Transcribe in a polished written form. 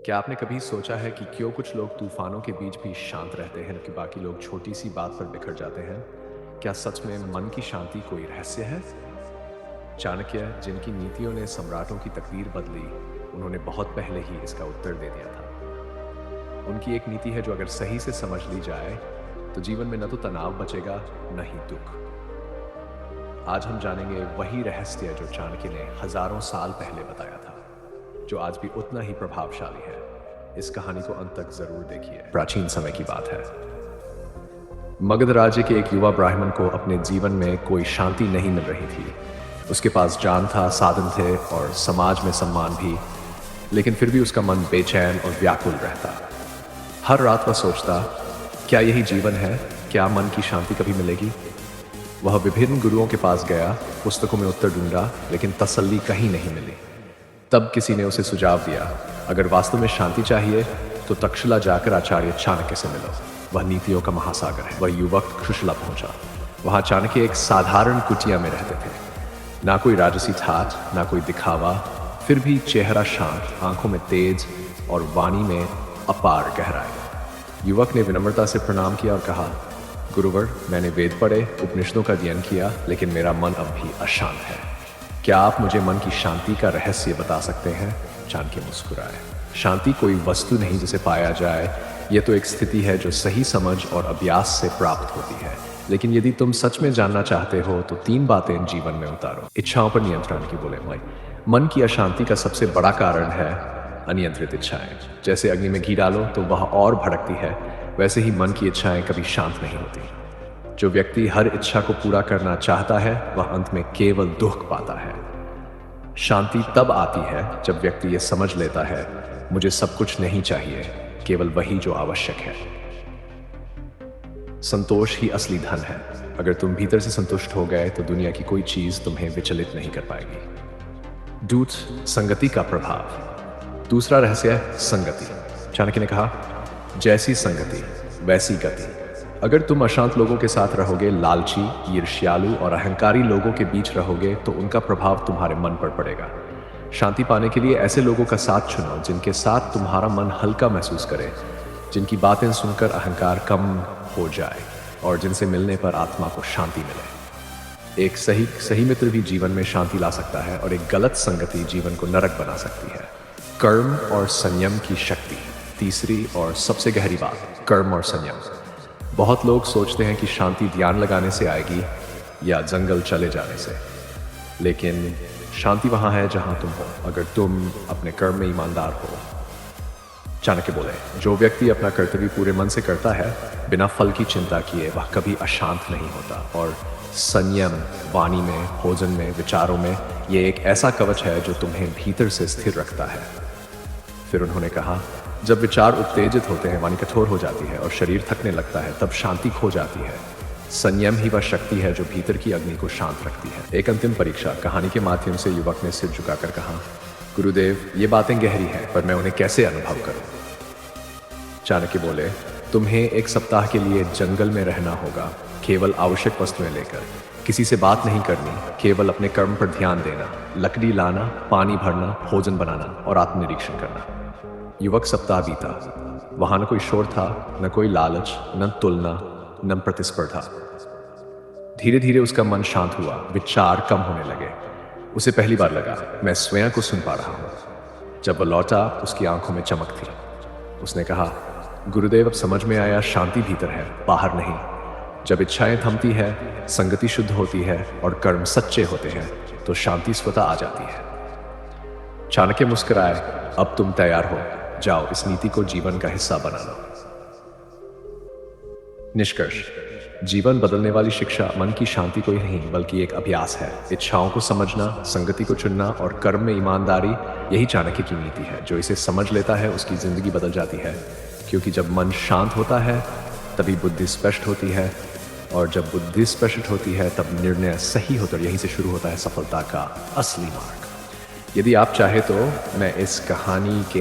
क्या आपने कभी सोचा है कि क्यों कुछ लोग तूफानों के बीच भी शांत रहते हैं कि बाकी लोग छोटी सी बात पर बिखर जाते हैं? क्या सच में मन की शांति कोई रहस्य है? चाणक्य, जिनकी नीतियों ने सम्राटों की तकदीर बदली, उन्होंने बहुत पहले ही इसका उत्तर दे दिया था। उनकी एक नीति है जो अगर सही से समझ ली जाए तो जीवन में न तो तनाव बचेगा, न ही दुख। आज हम जानेंगे वही रहस्य जो चाणक्य ने हजारों साल पहले बताया था, जो आज भी उतना ही प्रभावशाली है। इस कहानी को अंत तक जरूर देखिए। प्राचीन समय की बात है। मगध राज्य के एक युवा ब्राह्मण को अपने जीवन में कोई शांति नहीं मिल रही थी। उसके पास जान था, साधन थे और समाज में सम्मान भी, लेकिन फिर भी उसका मन बेचैन और व्याकुल रहता। हर रात वह सोचता, क्या यही जीवन है? क्या मन की शांति कभी मिलेगी? वह विभिन्न गुरुओं के पास गया, पुस्तकों में उत्तर ढूंढा, लेकिन तसल्ली कहीं नहीं मिली। तब किसी ने उसे सुझाव दिया, अगर वास्तव में शांति चाहिए तो तक्षशिला जाकर आचार्य चाणक्य से मिलो। वह नीतियों का महासागर है। वह युवक तक्षशिला पहुंचा। वहां चाणक्य एक साधारण कुटिया में रहते थे। ना कोई राजसी ठाठ, ना कोई दिखावा, फिर भी चेहरा शांत, आंखों में तेज और वाणी में अपार गहराई। युवक ने विनम्रता से प्रणाम किया और कहा, गुरुवर, मैंने वेद पढ़े, उपनिषदों का अध्ययन किया, लेकिन मेरा मन अब भी अशांत है। क्या आप मुझे मन की शांति का रहस्य बता सकते हैं? चाणक्य मुस्कुराए। शांति कोई वस्तु नहीं जिसे पाया जाए, यह तो एक स्थिति है जो सही समझ और अभ्यास से प्राप्त होती है। लेकिन यदि तुम सच में जानना चाहते हो तो 3 बातें जीवन में उतारो। इच्छाओं पर नियंत्रण की बोले भाई। मन की अशांति का सबसे बड़ा कारण है अनियंत्रित इच्छाएं। जैसे अग्नि में घी डालो तो वह और भड़कती है, वैसे ही मन की इच्छाएं कभी शांत नहीं होती। जो व्यक्ति हर इच्छा को पूरा करना चाहता है, वह अंत में केवल दुख पाता है। शांति तब आती है जब व्यक्ति ये समझ लेता है, मुझे सब कुछ नहीं चाहिए, केवल वही जो आवश्यक है। संतोष ही असली धन है। अगर तुम भीतर से संतुष्ट हो गए तो दुनिया की कोई चीज तुम्हें विचलित नहीं कर पाएगी। दूत, संगति का प्रभाव। दूसरा रहस्य है संगति। चाणक्य ने कहा, जैसी संगति वैसी गति। अगर तुम अशांत लोगों के साथ रहोगे, लालची, ईर्ष्यालु और अहंकारी लोगों के बीच रहोगे, तो उनका प्रभाव तुम्हारे मन पर पड़ेगा। शांति पाने के लिए ऐसे लोगों का साथ चुनो जिनके साथ तुम्हारा मन हल्का महसूस करे, जिनकी बातें सुनकर अहंकार कम हो जाए और जिनसे मिलने पर आत्मा को शांति मिले। एक सही मित्र भी जीवन में शांति ला सकता है और एक गलत संगति जीवन को नरक बना सकती है। कर्म और संयम की शक्ति। तीसरी और सबसे गहरी बात, कर्म और संयम। बहुत लोग सोचते हैं कि शांति ध्यान लगाने से आएगी या जंगल चले जाने से, लेकिन शांति वहां है जहां तुम हो, अगर तुम अपने कर्म में ईमानदार हो। चाणक्य बोले, जो व्यक्ति अपना कर्तव्य पूरे मन से करता है, बिना फल की चिंता किए, वह कभी अशांत नहीं होता। और संयम वाणी में, भोजन में, विचारों में, यह एक ऐसा कवच है जो तुम्हें भीतर से स्थिर रखता है। फिर उन्होंने कहा, जब विचार उत्तेजित होते हैं, वाणी कठोर हो जाती है और शरीर थकने लगता है, तब शांति खो जाती है। संयम ही वह शक्ति है जो भीतर की अग्नि को शांत रखती है। एक अंतिम परीक्षा। कहानी के माध्यम से युवक ने सिर झुकाकर कहा, गुरुदेव, ये बातें गहरी हैं, पर मैं उन्हें कैसे अनुभव करूं? चाणक्य बोले, तुम्हें 1 सप्ताह के लिए जंगल में रहना होगा, केवल आवश्यक वस्तुएं लेकर। किसी से बात नहीं करनी, केवल अपने कर्म पर ध्यान देना, लकड़ी लाना, पानी भरना, भोजन बनाना और आत्मनिरीक्षण करना। युवक सप्ताह बीता। वहां न कोई शोर था, न कोई लालच, न तुलना, न प्रतिस्पर्धा। धीरे धीरे उसका मन शांत हुआ, विचार कम होने लगे। उसे पहली बार लगा, मैं स्वयं को सुन पा रहा हूं। जब वह लौटा, उसकी आंखों में चमक थी। उसने कहा, गुरुदेव, अब समझ में आया, शांति भीतर है, बाहर नहीं। जब इच्छाएं थमती है, संगति शुद्ध होती है और कर्म सच्चे होते हैं, तो शांति स्वतः आ जाती है। चाणक्य मुस्कुराए, अब तुम तैयार हो, जाओ इस नीति को जीवन का हिस्सा बना लो। निष्कर्ष। जीवन बदलने वाली शिक्षा मन की शांति को ही नहीं, बल्कि एक अभ्यास है। इच्छाओं को समझना, संगति को चुनना और कर्म में ईमानदारी, यही चाणक्य की नीति है। जो इसे समझ लेता है, उसकी जिंदगी बदल जाती है। क्योंकि जब मन शांत होता है, तभी बुद्धि स्पष्ट होती है, और जब बुद्धि स्पष्ट होती है, तब निर्णय सही होता है। यहीं से शुरू होता है सफलता का असली मार्ग। यदि आप चाहे तो मैं इस कहानी के